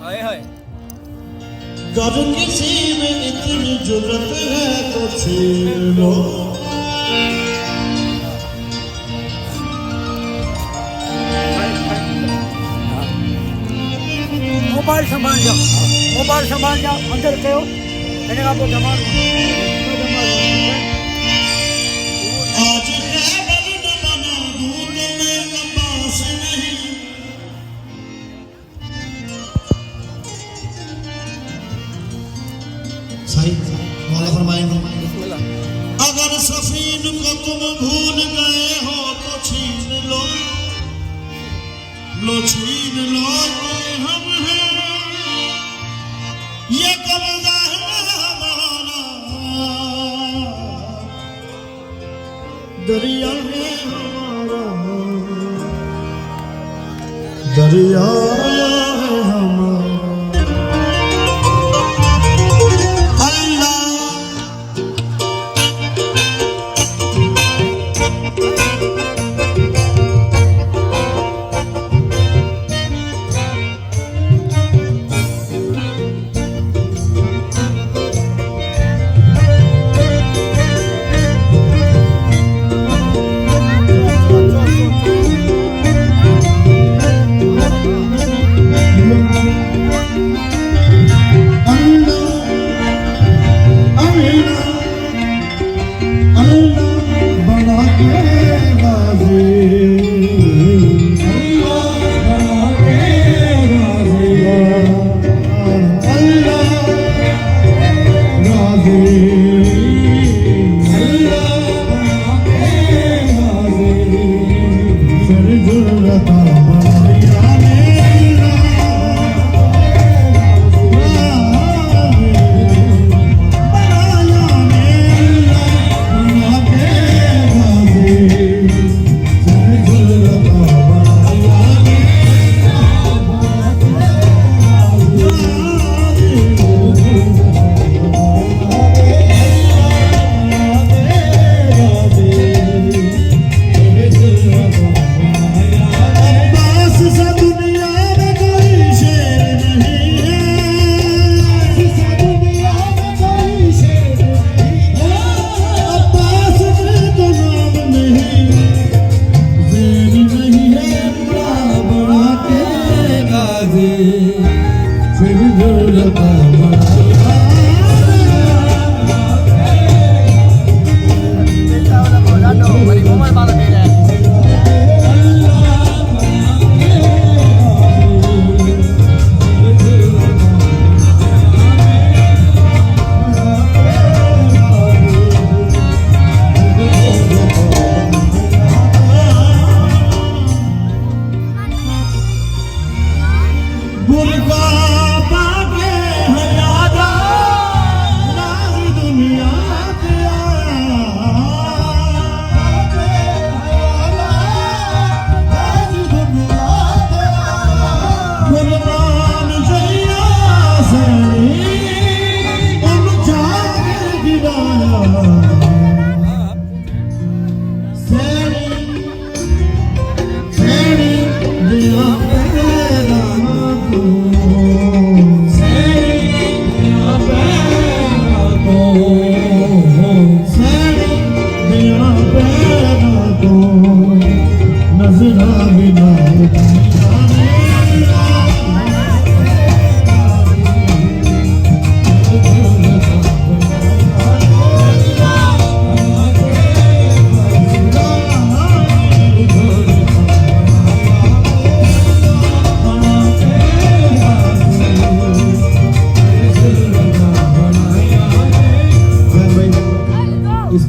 हाय हाय। कर किसी में इतनी जुर्रत है तो छीन लो। मोबाइल संभाल जाओ, मोबाइल संभाल जाओ, अंदर कहो मैंने कहा वो जमा आज खैबर न बना दूध में अब्बास नहीं। सही मौला फरमाएंगे अगर सफीन को तुम भूल गए हो तो छीन लो, लो छीन लो ये हम हैं, ये कब्जा है हमारा, दरिया है हमारा, दरिया है हमारा।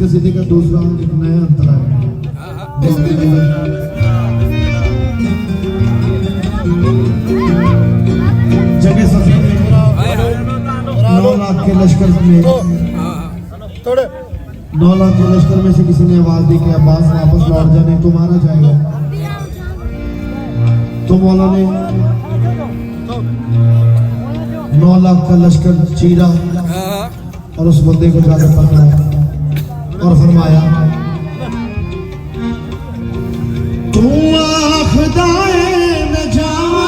कसीदे का दूसरा एक नया अंतरा है। जगह सफीन 9 लाख के लश्कर में 9 लाख के लश्कर में से किसी ने आवाज दी कि अब्बास वापस लौट जाने तो मारा जाएगा। तो मौला ने 9 लाख का लश्कर चीरा और उस बंदे को जाकर पकड़ा और फरमाया तू आखदाए न जावा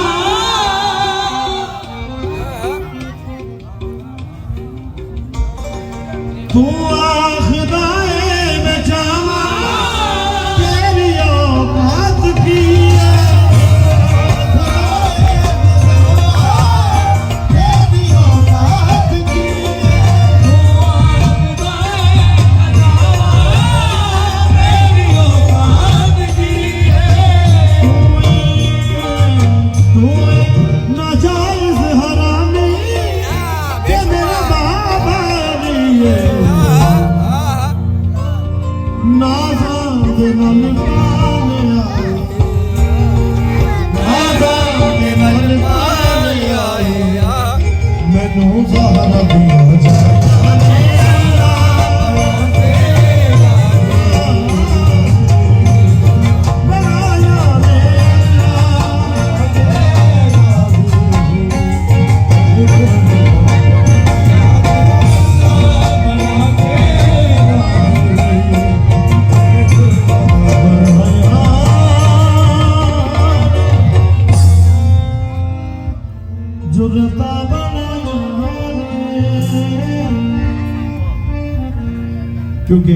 क्योंकि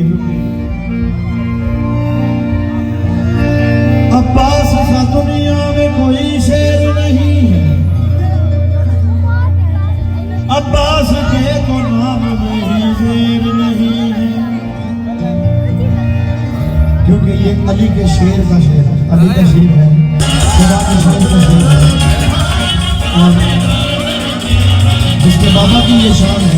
अब्बास सा दुनिया में कोई शेर नहीं है, अब्बास के तो नाम में ही शेर नहीं है, क्योंकि ये अली के शेर का शेर है, अली का शेर है, खुदा के शेर का शेर है, और जिसके बाबा की ये शान है